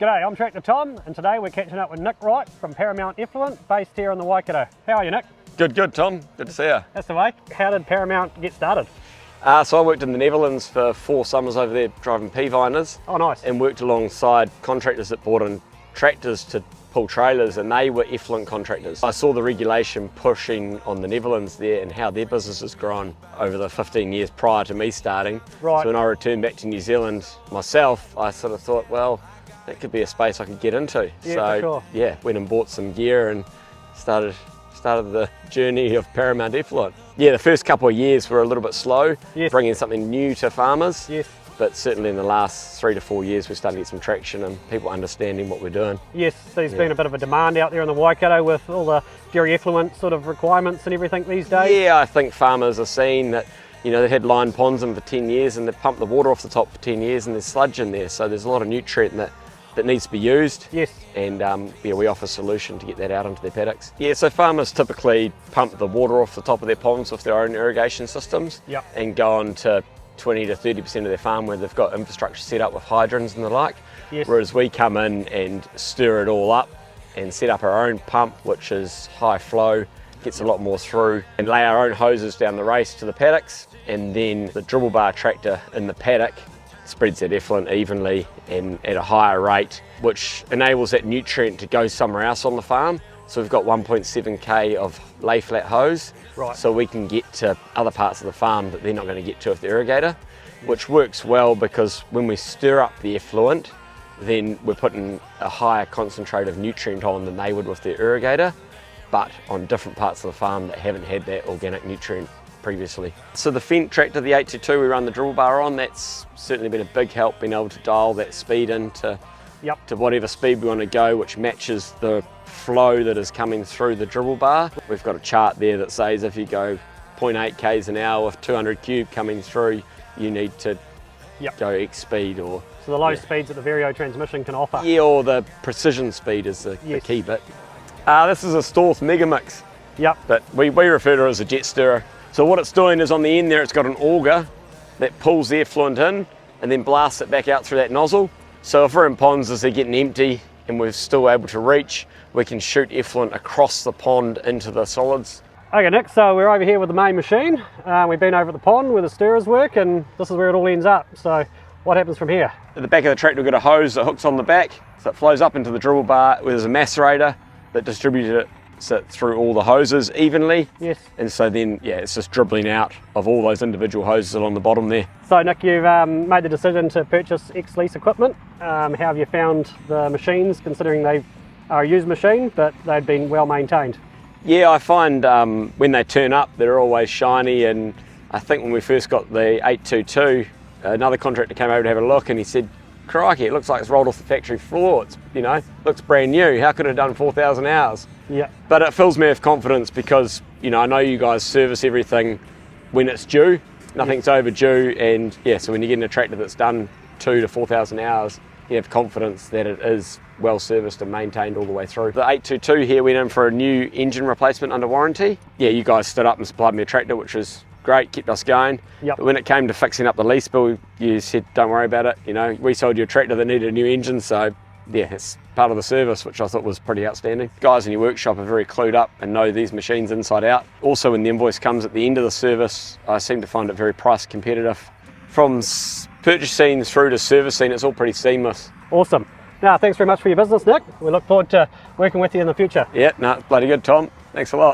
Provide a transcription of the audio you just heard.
G'day, I'm Tractor Tom, and today we're catching up with Nick Wright from Paramount Effluent, based here in the Waikato. How are you, Nick? Good, Tom. Good to see you. That's the way. How did Paramount get started? So I worked in the Netherlands for 4 summers over there driving P-Viners. Oh, nice. And worked alongside contractors that brought in tractors to pull trailers, and they were effluent contractors. I saw the regulation pushing on the Netherlands there and how their business has grown over the 15 years prior to me starting. Right. So when I returned back to New Zealand myself, I sort of thought, well, that could be a space I could get into. Yeah, so for sure. yeah, went and bought some gear and started the journey of Paramount Effluent. Yeah, the first couple of years were a little bit slow, Yes. bringing something new to farmers. Yes. But certainly in the last 3 to 4 years, we're starting to get some traction and people understanding what we're doing. Yes, there's been a bit of a demand out there in the Waikato with all the dairy effluent sort of requirements and everything these days. Yeah, I think farmers are seeing that, you know, they've had line ponds in for 10 years and they've pumped the water off the top for 10 years and there's sludge in there. So there's a lot of nutrient that needs to be used. Yes. And yeah, we offer a solution to get that out into their paddocks. Yeah, so farmers typically pump the water off the top of their ponds with their own irrigation systems. Yep. And go on to 20 to 30% of their farm where they've got infrastructure set up with hydrants and the like. Yes. Whereas we come in and stir it all up and set up our own pump, which is high flow, gets a lot more through, and lay our own hoses down the race to the paddocks, and then the dribble bar tractor in the paddock spreads that effluent evenly and at a higher rate, which enables that nutrient to go somewhere else on the farm. So we've got 1.7k of lay flat hose, Right. so we can get to other parts of the farm that they're not going to get to with the irrigator, which works well because when we stir up the effluent, then we're putting a higher concentrate of nutrient on than they would with their irrigator, but on different parts of the farm that haven't had that organic nutrient previously. So the Fendt tractor, the 822 we run the dribble bar on, that's certainly been a big help being able to dial that speed into to whatever speed we want to go, which matches the flow that is coming through the dribble bar. We've got a chart there that says if you go 0.8 k's an hour with 200 cube coming through, you need to go X speed, or So the low speeds that the Vario transmission can offer. yeah, or the precision speed is the key bit. This is a Storth Mega Mix, Yep. but we refer to it as a jet stirrer. So what it's doing is on the end there, it's got an auger that pulls the effluent in and then blasts it back out through that nozzle. So if we're in ponds as they're getting empty and we're still able to reach, we can shoot effluent across the pond into the solids. Okay, Nick, so we're over here with the main machine. We've been over at the pond where the stirrers work, and this is where it all ends up. So what happens from here? At the back of the tractor, we've got a hose that hooks on the back, so it flows up into the dribble bar where there's a macerator that distributes it through all the hoses evenly. Yes. And so then, yeah, it's just dribbling out of all those individual hoses along the bottom there. So Nick, you've made the decision to purchase ex-lease equipment. How have you found the machines, considering they are a used machine, but they've been well maintained? Yeah, I find when they turn up, they're always shiny, and I think when we first got the 822, another contractor came over to have a look and he said, crikey, it looks like it's rolled off the factory floor. It's, you know, looks brand new. How could it have done 4,000 hours? Yeah. But it fills me with confidence because, you know, I know you guys service everything when it's due. Nothing's overdue, and yeah, so when you get a tractor that's done 2,000 to 4,000 hours, you have confidence that it is well serviced and maintained all the way through. The 822 here went in for a new engine replacement under warranty. Yeah, you guys stood up and supplied me a tractor, which was great, kept us going. Yep. But when it came to fixing up the lease bill, you said, don't worry about it. You know, we sold you a tractor that needed a new engine, so yeah, it's part of the service, which I thought was pretty outstanding. Guys in your workshop are very clued up and know these machines inside out. Also, when the invoice comes at the end of the service, I seem to find it very price competitive. From purchasing through to servicing, it's all pretty seamless. Awesome. Now, thanks very much for your business, Nick. We look forward to working with you in the future. Yeah, no, bloody good, Tom. Thanks a lot.